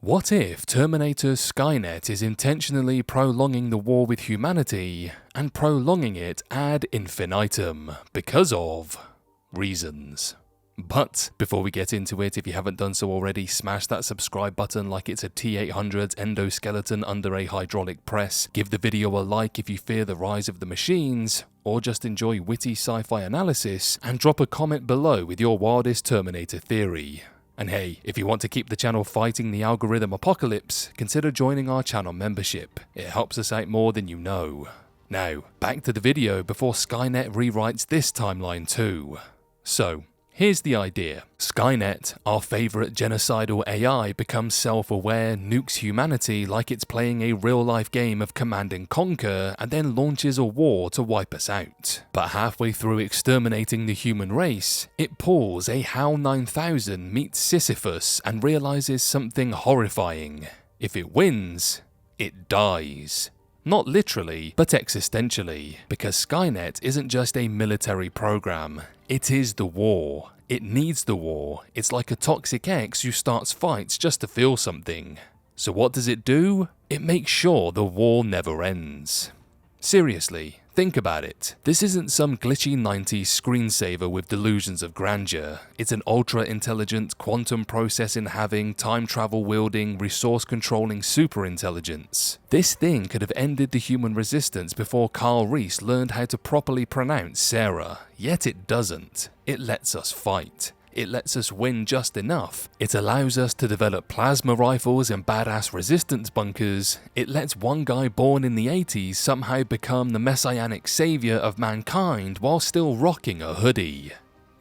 What if Terminator's Skynet is intentionally prolonging the war with humanity and prolonging it ad infinitum because of reasons? But before we get into it, if you haven't done so already, smash that subscribe button like it's a T-800 endoskeleton under a hydraulic press, give the video a like if you fear the rise of the machines, or just enjoy witty sci-fi analysis, and drop a comment below with your wildest Terminator theory. And hey, if you want to keep the channel fighting the algorithm apocalypse, consider joining our channel membership. It helps us out more than you know. Now, back to the video before Skynet rewrites this timeline too. So, here's the idea. Skynet, our favourite genocidal AI, becomes self-aware, nukes humanity like it's playing a real-life game of Command and Conquer, and then launches a war to wipe us out. But halfway through exterminating the human race, it pulls a HAL 9000 meets Sisyphus and realises something horrifying. If it wins, it dies. Not literally, but existentially, because Skynet isn't just a military program, it is the war. It needs the war. It's like a toxic ex who starts fights just to feel something. So what does it do? It makes sure the war never ends. Seriously, think about it. This isn't some glitchy 90s screensaver with delusions of grandeur. It's an ultra-intelligent, quantum processing having, time travel wielding, resource controlling superintelligence. This thing could have ended the human resistance before Carl Reese learned how to properly pronounce Sarah. Yet it doesn't. It lets us fight. It lets us win just enough. It allows us to develop plasma rifles and badass resistance bunkers. It lets one guy born in the 80s somehow become the messianic savior of mankind while still rocking a hoodie.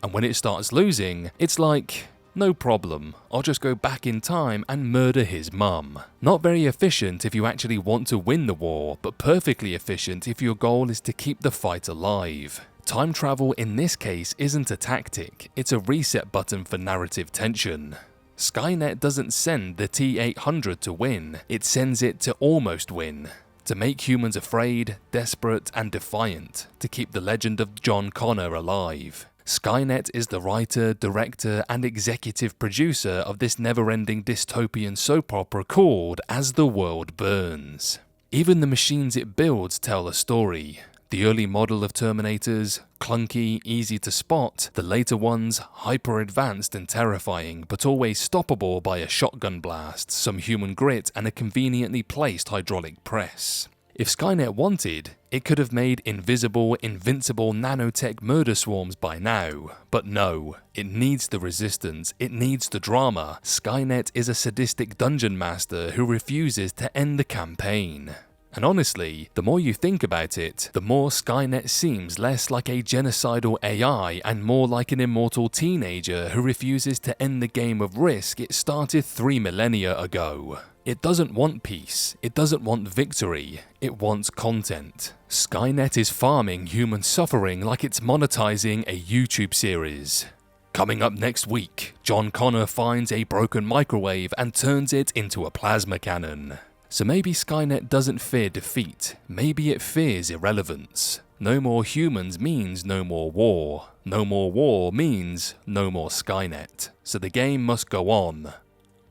And when it starts losing, it's like, no problem, I'll just go back in time and murder his mum. Not very efficient if you actually want to win the war, but perfectly efficient if your goal is to keep the fight alive. Time travel in this case isn't a tactic, it's a reset button for narrative tension. Skynet doesn't send the T-800 to win, it sends it to almost win. To make humans afraid, desperate, and defiant, to keep the legend of John Connor alive. Skynet is the writer, director, and executive producer of this never-ending dystopian soap opera called As the World Burns. Even the machines it builds tell a story. The early model of Terminators, clunky, easy to spot, the later ones, hyper-advanced and terrifying, but always stoppable by a shotgun blast, some human grit, and a conveniently placed hydraulic press. If Skynet wanted, it could have made invisible, invincible nanotech murder swarms by now. But no, it needs the resistance, it needs the drama. Skynet is a sadistic dungeon master who refuses to end the campaign. And honestly, the more you think about it, the more Skynet seems less like a genocidal AI and more like an immortal teenager who refuses to end the game of Risk it started 3 millennia ago. It doesn't want peace, it doesn't want victory, it wants content. Skynet is farming human suffering like it's monetizing a YouTube series. Coming up next week, John Connor finds a broken microwave and turns it into a plasma cannon. So maybe Skynet doesn't fear defeat, maybe it fears irrelevance. No more humans means no more war. No more war means no more Skynet. So the game must go on.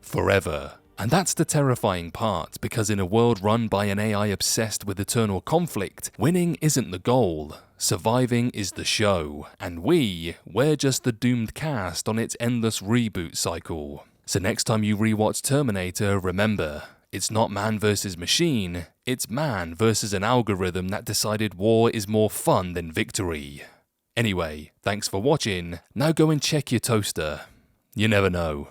Forever. And that's the terrifying part, because in a world run by an AI obsessed with eternal conflict, winning isn't the goal. Surviving is the show. And we're just the doomed cast on its endless reboot cycle. So next time you rewatch Terminator, remember, it's not man versus machine, it's man versus an algorithm that decided war is more fun than victory. Anyway, thanks for watching, now go and check your toaster. You never know.